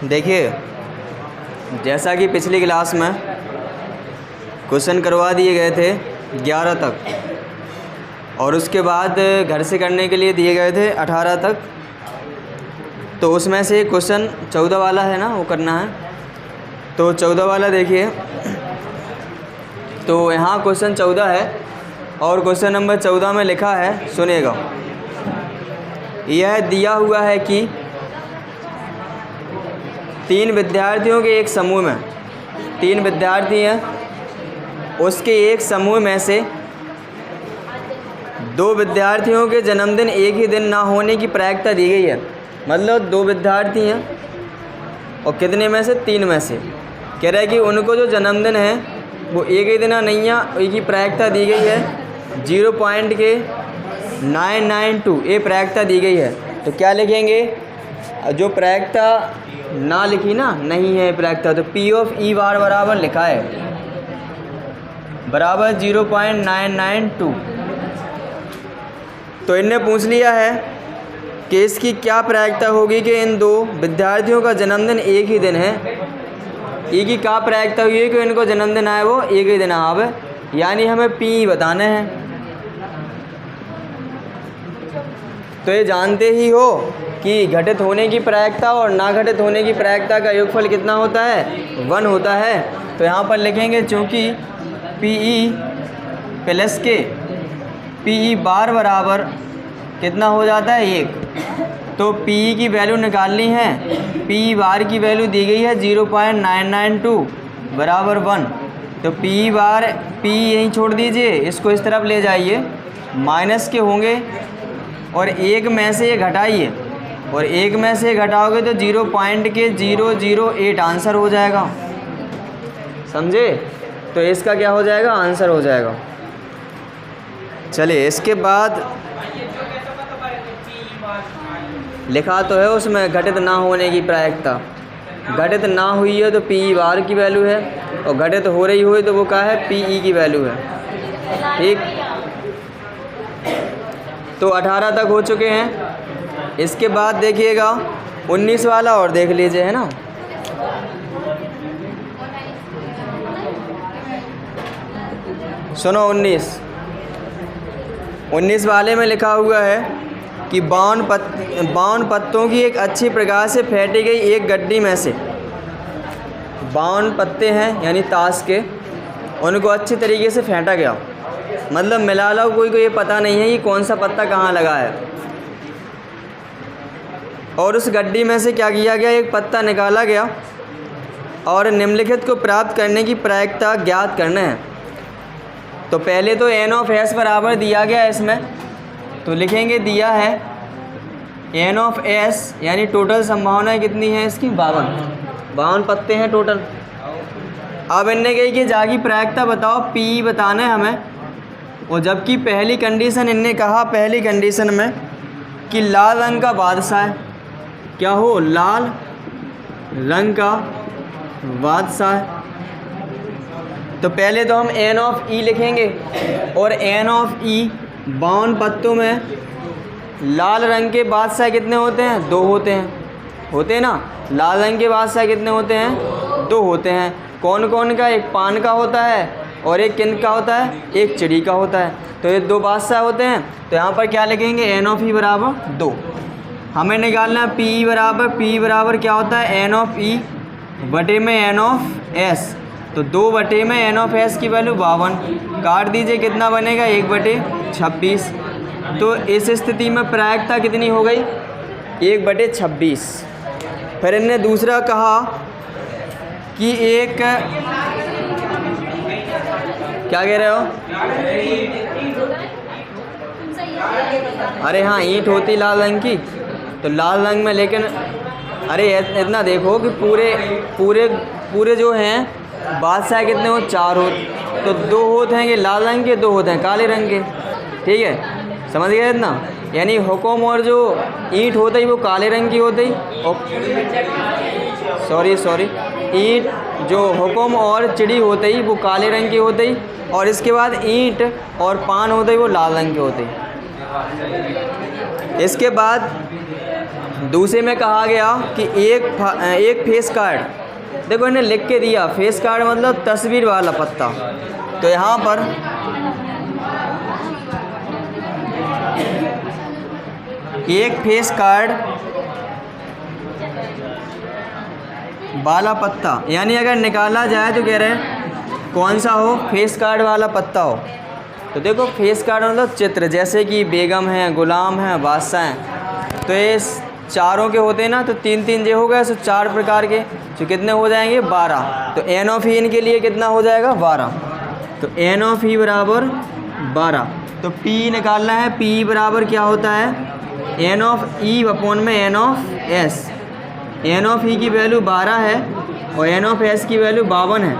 देखिए, जैसा कि पिछली क्लास में क्वेश्चन करवा दिए गए थे 11 तक और उसके बाद घर से करने के लिए दिए गए थे 18 तक, तो उसमें से क्वेश्चन 14 वाला है ना, वो करना है। तो 14 वाला देखिए, तो यहाँ क्वेश्चन 14 है और क्वेश्चन नंबर 14 में लिखा है, सुनिएगा। यह दिया हुआ है कि 3 विद्यार्थियों के एक समूह में 3 विद्यार्थी हैं, उसके एक समूह में से 2 विद्यार्थियों के जन्मदिन एक ही दिन ना होने की प्रायिकता दी गई है। मतलब 2 विद्यार्थी हैं और कितने में से? 3 में से। कह रहा है कि उनको जो जन्मदिन है वो एक ही दिन नहीं है, एक ही प्रायिकता दी गई है 0.992 ये प्रायिकता दी गई है। तो क्या लिखेंगे? जो प्रायिकता ना लिखी ना, नहीं है प्रायिकता, तो P ऑफ E बार बराबर लिखा है बराबर 0.992। तो इनने पूछ लिया है कि इसकी क्या प्रायिकता होगी कि इन 2 विद्यार्थियों का जन्मदिन एक ही दिन है। E की क्या प्रायिकता हुई है कि इनको जन्मदिन आए वो एक ही दिन आवे, यानी हमें P बताने हैं। तो ये जानते ही हो कि घटित होने की प्रायिकता और ना घटित होने की प्रायिकता का योगफल कितना होता है? 1 होता है। तो यहाँ पर लिखेंगे चूँकि PE प्लस के PE बार बराबर कितना हो जाता है? 1। तो PE की वैल्यू निकालनी है। PE बार की वैल्यू दी गई है 0.992 बराबर 1। तो PE बार PE यहीं छोड़ दीजिए, इसको इस तरफ ले जाइए, माइनस के होंगे और 1 में से ये घटाइए और 1 में से घटाओगे तो 0.008 आंसर हो जाएगा। समझे? तो इसका क्या हो जाएगा? आंसर हो जाएगा। चलिए, इसके बाद लिखा तो है उसमें घटित ना होने की प्रायिकता। घटित ना हुई है तो PE बार की वैल्यू है और घटित हो रही हुई तो वो क्या है? PE की वैल्यू है। ठीक, तो 18 तक हो चुके हैं। इसके बाद देखिएगा 19 वाला और देख लीजिए, है ना। सुनो, 19 वाले में लिखा हुआ है कि 52 पत्तों की एक अच्छी प्रकार से फेंटी गई एक गड्डी में से 52 पत्ते हैं यानी ताश के, उनको अच्छी तरीके से फेंटा गया। मतलब मिला लो, कोई को ये पता नहीं है कि कौन सा पत्ता कहाँ लगा है। और उस गड्डी में से क्या किया गया? एक पत्ता निकाला गया और निम्नलिखित को प्राप्त करने की प्रायिकता ज्ञात करना है। तो पहले तो N ऑफ S बराबर दिया गया इसमें, तो लिखेंगे दिया है N ऑफ S यानी टोटल संभावना कितनी है इसकी? 52 पत्ते हैं टोटल। अब इनने कही कि जागी प्रायिकता बताओ, P बताना है हमें। और जबकि पहली कंडीशन इनने कहा, पहली कंडीशन में कि लाल रंग का बादशाह है, क्या हो? लाल रंग का बादशाह। तो पहले तो हम N ऑफ E लिखेंगे और N ऑफ E 52 पत्तों में लाल रंग के बादशाह कितने होते हैं? 2 होते हैं, होते हैं ना। लाल रंग के बादशाह कितने होते हैं? 2 होते हैं। कौन कौन का? एक पान का होता है और एक किन का होता है? एक चिड़ी का होता है। तो ये 2 बादशाह होते हैं। तो यहाँ पर क्या लिखेंगे? N ऑफ E बराबर 2। हमें निकालना है P बराबर क्या होता है? N ऑफ E बटे में N ऑफ S। तो 2 बटे में N ऑफ S की वैल्यू 52। काट दीजिए, कितना बनेगा? 1/26। तो इस स्थिति में प्रायिकता कितनी हो गई? 1/26। फिर इनने दूसरा कहा कि एक, क्या कह रहे हो? अरे हाँ, ईंट होती लाल रंग की, तो लाल रंग में, लेकिन अरे इतना देखो कि पूरे जो हैं बादशाह कितने हो? 4 होते, तो 2 होते हैं कि लाल रंग के, 2 होते हैं काले रंग के। ठीक है, समझ गए इतना? यानी हुक्म और जो ईंट होता है वो काले रंग की होती, और सॉरी ईंट जो हुक्म और चिड़ी होते ही वो काले रंग की होते ही, और इसके बाद ईंट और पान होते ही वो लाल रंग के होते ही। इसके बाद दूसरे में कहा गया कि एक फेस कार्ड, देखो इन्हें लिख के दिया फेस कार्ड मतलब तस्वीर वाला पत्ता, तो यहाँ पर एक फेस कार्ड वाला पत्ता, यानी अगर निकाला जाए तो कह रहे हैं कौन सा हो, फेस कार्ड वाला पत्ता हो। तो देखो फेस कार्ड मतलब चित्र, जैसे कि बेगम है, गुलाम है, बादशाह हैं, तो ये चारों के होते हैं ना, तो 3-3 जो हो गए, तो 4 प्रकार के, जो कितने हो जाएंगे 12। तो एन ऑफ ई इनके लिए कितना हो जाएगा 12। तो एन ऑफ ई बराबर 12। तो पी निकालना है, पी बराबर क्या होता है एन ऑफ ई अपॉन में N of S. N of E की वैल्यू 12 है और एन ऑफ एस की वैल्यू 52 है।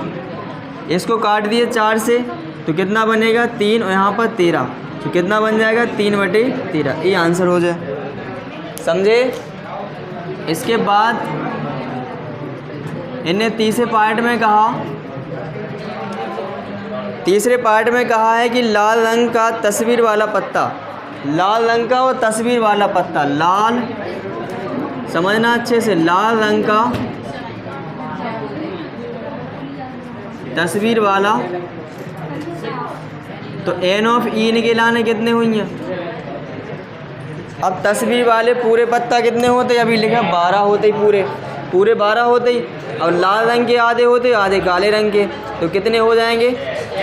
इसको काट दिए 4 से तो कितना बनेगा 3 और यहाँ पर 13, तो कितना बन जाएगा 3/13। ये आंसर हो जाए, समझे। इसके बाद इन्हें तीसरे पार्ट में कहा है कि लाल रंग का तस्वीर वाला पत्ता, लाल रंग का और तस्वीर वाला पत्ता, लाल समझना अच्छे से, लाल रंग का तस्वीर वाला, तो एन ऑफ ई इनके लाने कितने हुई हैं। अब तस्वीर वाले पूरे पत्ता कितने होते, अभी लिखा 12 होते ही, पूरे 12 होते ही। और लाल रंग के आधे होते, आधे काले रंग के, तो कितने हो जाएंगे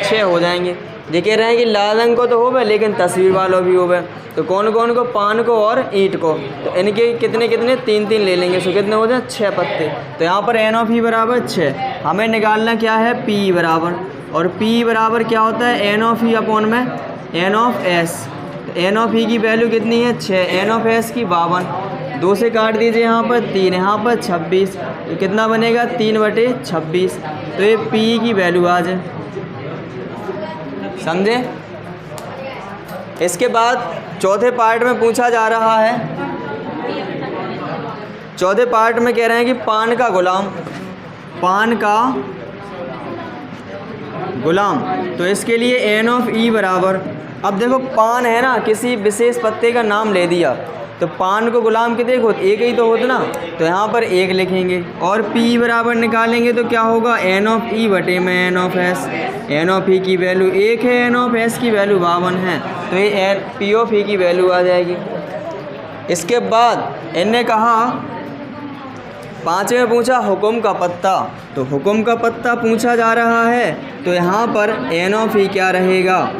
6 हो जाएंगे। ये कह रहे हैं कि लाल रंग को तो हो गए लेकिन तस्वीर वालों भी हो गए, तो कौन कौन को, पान को और ईंट को, तो इनके कितने 3-3 ले लेंगे, सो कितने हो जाए 6 पत्ते। तो यहाँ पर एन ऑफ ई बराबर 6। हमें निकालना क्या है पी बराबर, और पी बराबर क्या होता है एन ऑफ ई अपॉन में एन ऑफ एस। तो एन ऑफ ई की वैल्यू कितनी है 6, एन ऑफ एस की 52। 2 से काट दीजिए, यहाँ पर 3, यहाँ पर 26, तो कितना बनेगा 3/26। तो ये पी की वैल्यू आ जाए, समझे। इसके बाद चौथे पार्ट में पूछा जा रहा है, चौथे पार्ट में कह रहे हैं कि पान का गुलाम, पान का गुलाम, तो इसके लिए एन ऑफ ई बराबर, अब देखो पान है ना, किसी विशेष पत्ते का नाम ले दिया, तो पान को गुलाम कितने होते, एक ही तो होते ना, तो यहाँ पर 1 लिखेंगे। और पी बराबर निकालेंगे तो क्या होगा एन ऑफ ई बटे में N of S. N of E की वैल्यू 1 है, एन ऑफ एस की वैल्यू 52 है, तो ये पी ऑफ ई की वैल्यू आ जाएगी। इसके बाद इनने कहा 5वें में पूछा हुक्म का पत्ता, तो हुक्म का पत्ता पूछा जा रहा है, तो यहाँ पर एन ऑफ ई क्या रहेगा,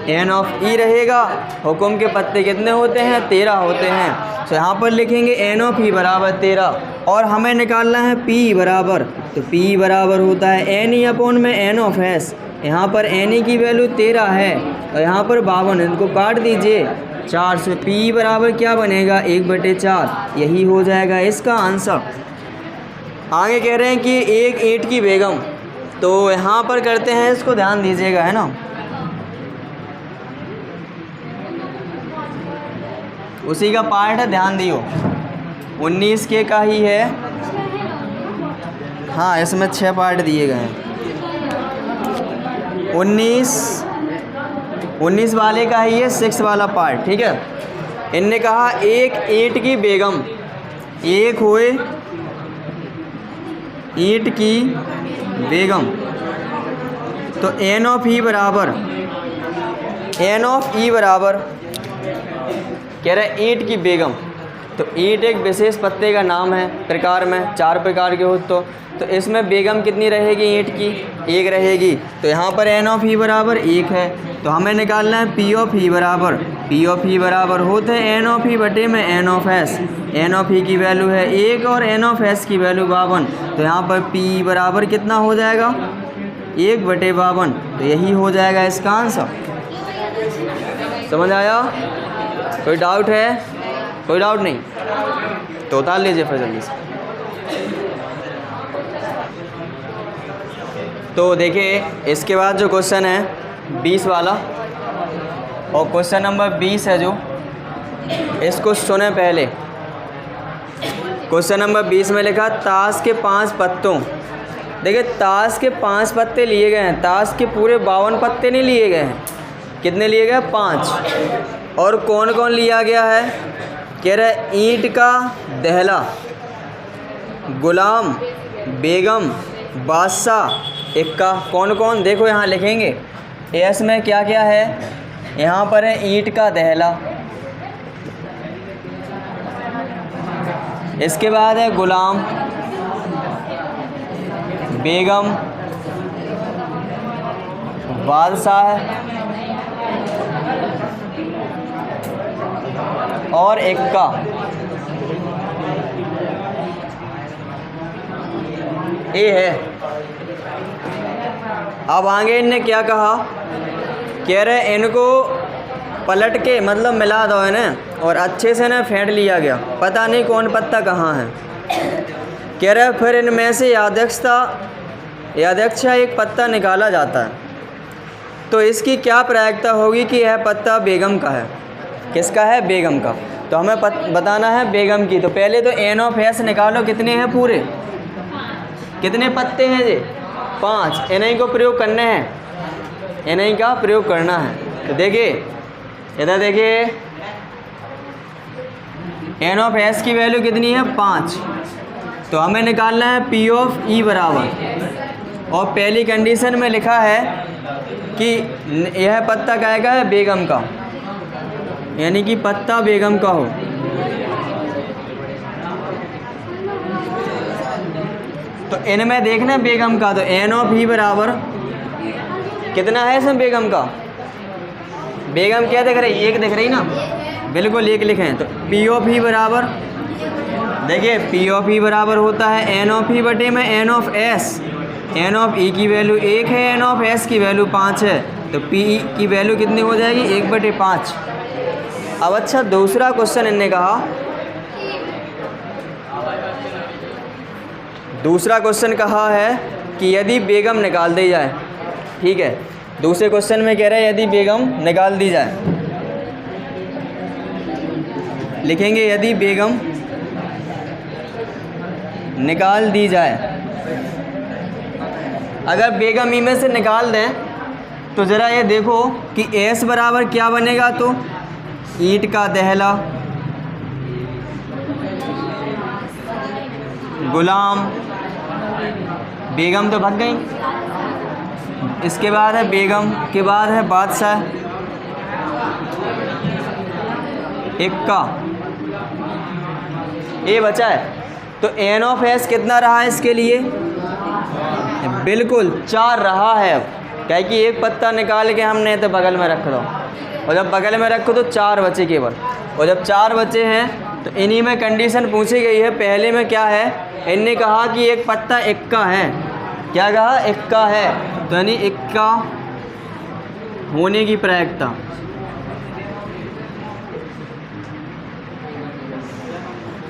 एन ऑफ ई रहेगा। हुक्म के पत्ते कितने होते हैं 13 होते हैं, तो यहाँ पर लिखेंगे एन ऑफ ई बराबर 13। और हमें निकालना है पी बराबर, तो पी बराबर होता है एन ई अपॉन में एन ऑफ एस। यहाँ पर एन ई की वैल्यू 13 है और यहाँ पर 52 है, इनको काट दीजिए 4 से। पी बराबर क्या बनेगा 1/4, यही हो जाएगा इसका आंसर। आगे कह रहे हैं कि एक ईंट की बेगम, तो यहाँ पर करते हैं, इसको ध्यान दीजिएगा, है ना, उसी का पार्ट है, ध्यान दियो। 19 के का ही है, हाँ इसमें 6 पार्ट दिए गए हैं। 19 वाले का ही है 6 वाला पार्ट, ठीक है। इनने कहा एक ईंट की बेगम, एक हुए ईंट की बेगम, तो एन ऑफ ई बराबर, एन ऑफ ई बराबर कह रहा है ईंट की बेगम, तो ईंट एक विशेष पत्ते का नाम है, प्रकार में 4 प्रकार के हो, तो इसमें बेगम कितनी रहेगी ईंट की 1 रहेगी, तो यहाँ पर एन ऑफ ई बराबर 1 है। तो हमें निकालना है पी ऑफ ई बराबर, पी ऑफ ई बराबर होते हैं एन ऑफ ई बटे में N of S. N of E की वैल्यू है 1 और एन ऑफ एस की वैल्यू 52, तो यहाँ पर पी बराबर कितना हो जाएगा 1/52, तो यही हो जाएगा इसका आंसर। समझ आया, कोई डाउट है, कोई डाउट नहीं, तो उतार लीजिए फिर जल्दी से। तो देखिए इसके बाद जो क्वेश्चन है 20 वाला, और क्वेश्चन नंबर 20 है जो, इसको सुने पहले। क्वेश्चन नंबर 20 में लिखा ताश के 5 पत्तों, देखिए ताश के 5 पत्ते लिए गए हैं, ताश के पूरे 52 पत्ते नहीं लिए गए हैं, कितने लिए गए 5। और कौन कौन लिया गया है, कह रहा है ईंट का दहला, गुलाम, बेगम, बादशाह, इक्का। कौन कौन, देखो यहाँ लिखेंगे। एस में क्या क्या है, यहाँ पर है ईंट का दहला, इसके बाद है गुलाम, बेगम, बादशाह और इक्का। ये है। अब आगे इनने क्या कहा, कह रहे इनको पलट के मतलब मिला दो है ना, और अच्छे से ना फेंट लिया गया, पता नहीं कौन पत्ता कहाँ है। कह रहे फिर इनमें से यादृच्छा एक पत्ता निकाला जाता है, तो इसकी क्या प्रायिकता होगी कि यह पत्ता बेगम का है। किसका है, बेगम का। तो हमें बताना है बेगम की। तो पहले तो एन ऑफ एस निकालो, कितने हैं पूरे, कितने पत्ते हैं ये, 5। एन को प्रयोग करने हैं, एन का प्रयोग करना है। तो देखिए इधर देखिए, एन ऑफ एस की वैल्यू कितनी है, 5। तो हमें निकालना है पी ऑफ ई बराबर, और पहली कंडीशन में लिखा है कि यह पत्ता क्या है, बेगम का, यानी कि पत्ता बेगम का हो। तो इनमें देखना बेगम का, तो एन ऑफ ई बराबर कितना है इसमें बेगम का, बेगम क्या दिख रही, एक दिख रही ना, बिल्कुल एक लिखें। तो पी ऑफ ई बराबर, देखिए पी ऑफ ई बराबर होता है एन ऑफ ई बटे में N of S. N of E की वैल्यू 1 है, एन ऑफ एस की वैल्यू 5 है, तो पी की वैल्यू कितनी हो जाएगी, 1/5। अब अच्छा दूसरा क्वेश्चन इन्होंने कहा, दूसरा क्वेश्चन कहा है कि यदि बेगम निकाल दी जाए, ठीक है। दूसरे क्वेश्चन में कह रहे हैं यदि बेगम निकाल दी जाए, लिखेंगे यदि बेगम निकाल दी जाए। अगर बेगम ई में से निकाल दें तो ज़रा ये देखो कि एस बराबर क्या बनेगा, तो ईंट का दहला, गुलाम, बेगम तो भाग गई, इसके बाद है बेगम, के बाद है बादशाह, इक्का, ये बचा है। तो एन ऑफ एस कितना रहा है इसके लिए, बिल्कुल 4 रहा है। अब क्या कि एक पत्ता निकाल के हमने तो बगल में रख दो, और जब बगल में रखो तो 4 बचे केवल, और जब 4 बचे हैं तो इन्हीं में कंडीशन पूछी गई है। पहले में क्या है, इनने कहा कि एक पत्ता इक्का है, क्या कहा, इक्का है, तो यानी इक्का होने की प्रायिकता,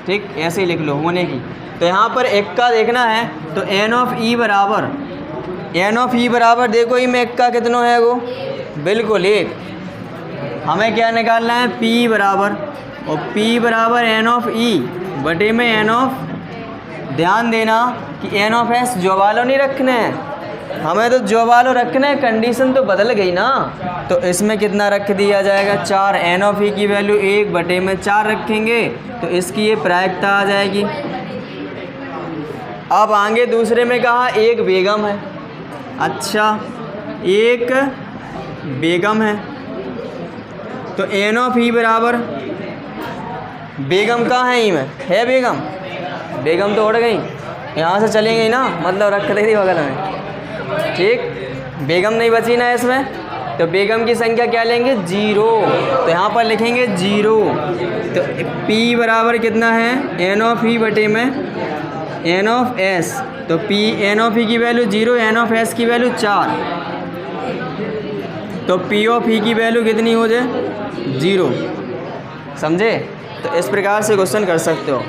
ठीक, ऐसे ही लिख लो होने की। तो यहाँ पर इक्का देखना है, तो एन ऑफ ई बराबर, एन ऑफ ई बराबर देखो ई में इक्का कितना है वो, बिल्कुल 1। हमें क्या निकालना है, पी बराबर, और पी बराबर एन ऑफ ई बटे में एन ऑफ, ध्यान देना कि एन ऑफ एस जो वालों नहीं रखने हैं, हमें तो जो वालों रखने हैं, कंडीशन तो बदल गई ना। तो इसमें कितना रख दिया जाएगा, 4। एन ऑफ ई की वैल्यू 1 बटे में 4 रखेंगे, तो इसकी ये प्रायिकता आ जाएगी। अब आगे दूसरे में कहा एक बेगम है, अच्छा एक बेगम है, तो एन ऑफ ई बराबर, बेगम कहाँ है, ई में है बेगम, बेगम तो उड़ गई, यहाँ से चली गई ना, मतलब रख रही थी बगल में, ठीक, बेगम नहीं बची ना इसमें, तो बेगम की संख्या क्या लेंगे, 0। तो यहाँ पर लिखेंगे 0। तो P बराबर कितना है, एन ऑफ ई बटे में एन ऑफ एस, तो P एन ऑफ ई की वैल्यू 0, एन ऑफ एस की वैल्यू 4, तो P ऑफ ई की वैल्यू कितनी हो जाए, 0। समझे। तो इस प्रकार से क्वेश्चन कर सकते हो,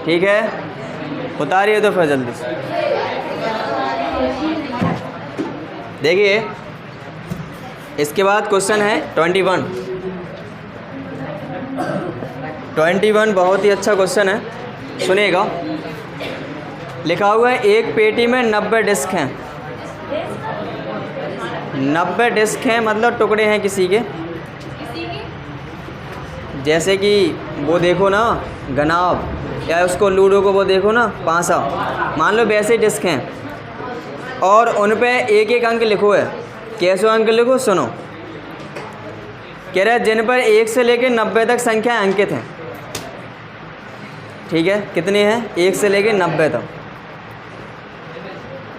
ठीक है। उतारिए तो फिर जल्दी से देखिए। इसके बाद क्वेश्चन है 21। 21 बहुत ही अच्छा क्वेश्चन है, सुनिएगा। लिखा हुआ है एक पेटी में 90 डिस्क हैं, 90 डिस्क हैं मतलब टुकड़े हैं किसी के, जैसे कि वो देखो ना गनाब, या उसको लूडो को वो देखो ना पासा, मान लो वैसे डिस्क हैं और उन पे एक एक अंक लिखो है। कैसे अंक लिखो सुनो, कह रहा है जिन पर 1 से लेकर 90 तक संख्याएं अंकित हैं। ठीक है, कितने हैं? 1 से लेकर 90 तक।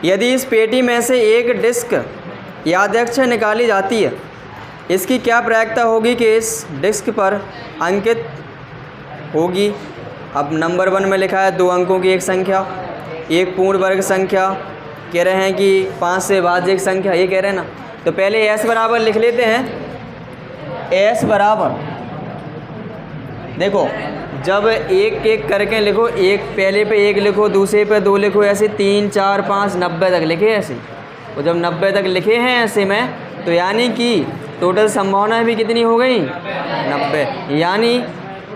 यदि इस पेटी में से एक डिस्क यादृच्छिक निकाली जाती है, इसकी क्या प्रायिकता होगी कि इस डिस्क पर अंकित होगी? अब नंबर 1 में लिखा है 2 अंकों की एक संख्या, एक पूर्ण वर्ग संख्या, कह रहे हैं कि 5 से भाज्य एक संख्या, ये कह रहे हैं ना। तो पहले s बराबर लिख लेते हैं। s बराबर देखो, जब एक एक करके लिखो, एक पहले पे 1 लिखो, दूसरे पे 2 लिखो, ऐसे 3 4 5 90 तक लिखे ऐसे। और जब 90 तक लिखे हैं ऐसे में, तो यानी कि टोटल संभावना भी कितनी हो गई? 90। यानी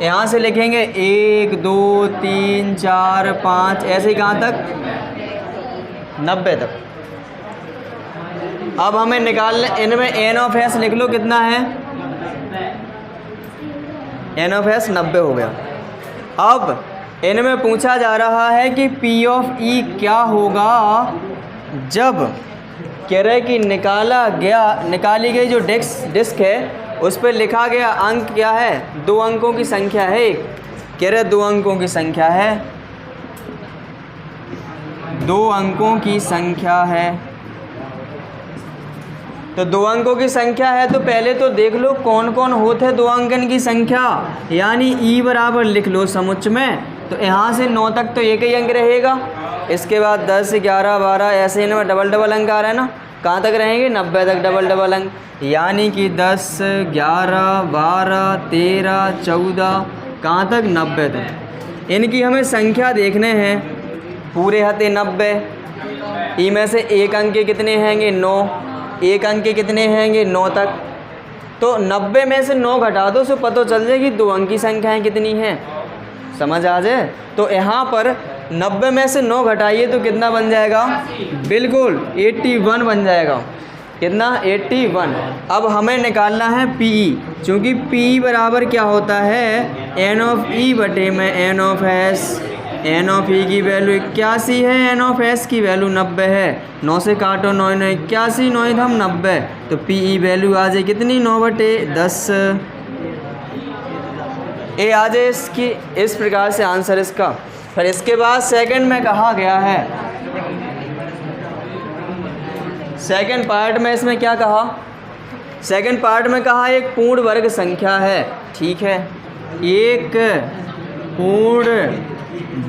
यहाँ से लिखेंगे 1 2 3 4 5 ऐसे ही कहाँ तक? 90 तक। अब हमें निकालना, इनमें n ऑफ s लिख लो, कितना है? n ऑफ s 90 हो गया। अब इनमें पूछा जा रहा है कि p ऑफ e क्या होगा जब कह रहे कि निकाली गई जो डिस्क है उस पर लिखा गया अंक क्या है? 2 अंकों की संख्या है। एक कह रहे 2 अंकों की संख्या है, 2 अंकों की संख्या है। तो 2 अंकों की संख्या है, तो पहले तो देख लो कौन कौन होते हैं 2 अंकन की संख्या। यानी e बराबर लिख लो समुच्चय में, तो यहाँ से 9 तक तो एक ही अंक रहेगा। इसके बाद 10 11 12 ऐसे इनमें डबल डबल अंक आ रहा है ना, कहाँ तक रहेंगे? 90 तक डबल डबल अंक। यानी कि 10 11 12 13 14 कहाँ तक? 90 तक। इनकी हमें संख्या देखने हैं, पूरे हते 90। ई में से एक अंक के कितने हैंगे? 9। एक अंक के कितने हैंगे? 9 तक। तो 90 में से 9 घटा दो, सो पता चल जाए कि 2 अंक की संख्याएँ कितनी हैं। समझ आ जाए? तो यहाँ पर 90 में से 9 घटाइए तो कितना बन जाएगा? बिल्कुल 81 बन जाएगा। कितना? 81। अब हमें निकालना है PE, क्योंकि PE बराबर क्या होता है? n ऑफ e बटे में n of s। n of e की वैल्यू 81 है, n ऑफ s की वैल्यू 90 है। 9 से काटो, 9 9 81, 9 धम 90। तो PE वैल्यू आ जाए कितनी? 9 बटे 10। ये आ जाए इसकी, इस प्रकार से आंसर इसका। फिर इसके बाद सेकंड में कहा गया है, सेकंड पार्ट में इसमें क्या कहा? सेकंड पार्ट में कहा एक पूर्ण वर्ग संख्या है। ठीक है, एक पूर्ण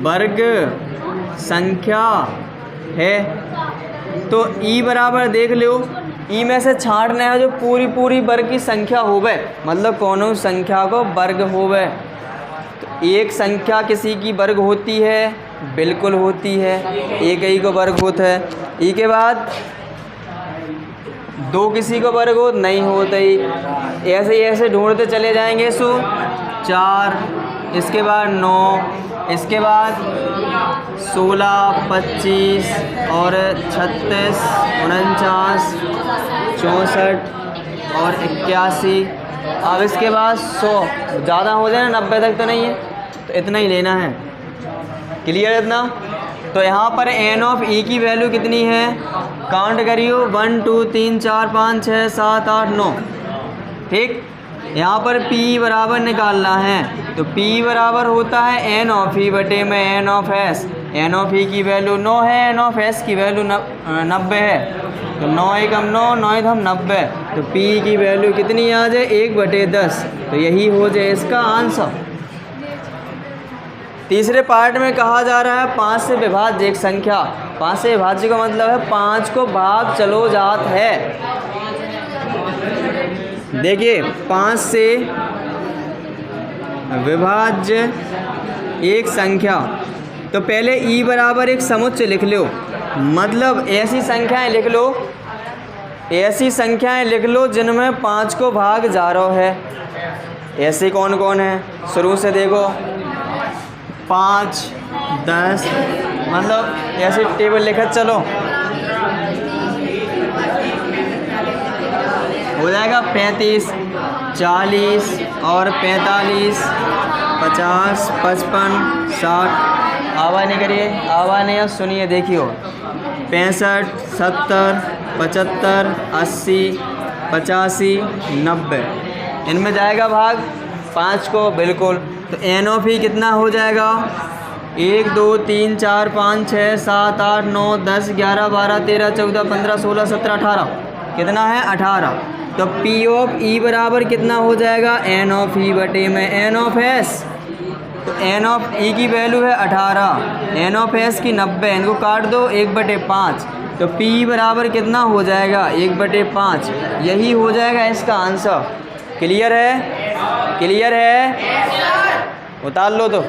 वर्ग संख्या है। तो e बराबर देख लो, ई में से छाँटना है जो पूरी वर्ग की संख्या होवे, मतलब कौनो संख्या को वर्ग होवे। तो एक संख्या किसी की वर्ग होती है? बिल्कुल होती है, एक ही को वर्ग होता है। ई के बाद 2 किसी को वर्ग हो नहीं होता ही, ऐसे ही ऐसे ढूंढते चले जाएंगे। सो 4, इसके बाद 9, इसके बाद 16 25 और 36 49 64 और 81। अब इसके बाद 100, ज़्यादा हो जाए ना, 90 तक तो नहीं है, तो इतना ही लेना है। क्लियर इतना? तो यहाँ पर n ऑफ e की वैल्यू कितनी है? काउंट करियो, 1 2 3 4 5 6 7 8 9। ठीक, यहाँ पर p बराबर निकालना है, तो p बराबर होता है n ऑफ e बटे में n of s। n of e की वैल्यू 9 है, n ऑफ s की वैल्यू 90 है। तो 9 एकम 9, 9 एकम 90। तो p की वैल्यू कितनी आ जाए? 1/10। तो यही हो जाए इसका आंसर। तीसरे पार्ट में कहा जा रहा है 5 से विभाज्य एक संख्या। 5 से विभाज्य का मतलब है 5 को भाग चलो जात है। देखिए, 5 से विभाज्य एक संख्या, तो पहले e बराबर एक समुच्चय लिख लो, मतलब ऐसी संख्याएं लिख लो, ऐसी संख्याएं लिख लो जिनमें 5 को भाग जा रहा है। ऐसे कौन कौन है? शुरू से देखो, 5 10, मतलब ऐसे टेबल लिखत चलो, हो जाएगा 35 40 और 45, 50, 55, 60। आवाज़ नहीं करिए, आवाज़ नहीं, अब सुनिए, देखियो। 65, 70, 75, 80, 85, 90। इनमें जाएगा भाग 5 को, बिल्कुल। तो एन ऑफ ई कितना हो जाएगा? 1, 2, 3, 4, 5, 6, 7, 8, 9, 10, 11, 12, 13, 14, 15, 16, 17, 18। कितना है? 18। तो पी ऑफ ई बराबर कितना हो जाएगा? एन ऑफ ई बटे में एन ऑफ एस। तो एन ऑफ ई की वैल्यू है 18, एन ऑफ एस की 90। इनको काट दो, 1/5। तो पी बराबर कितना हो जाएगा? 1/5। यही हो जाएगा इसका आंसर। क्लियर है? क्लियर है? उतार लो तो।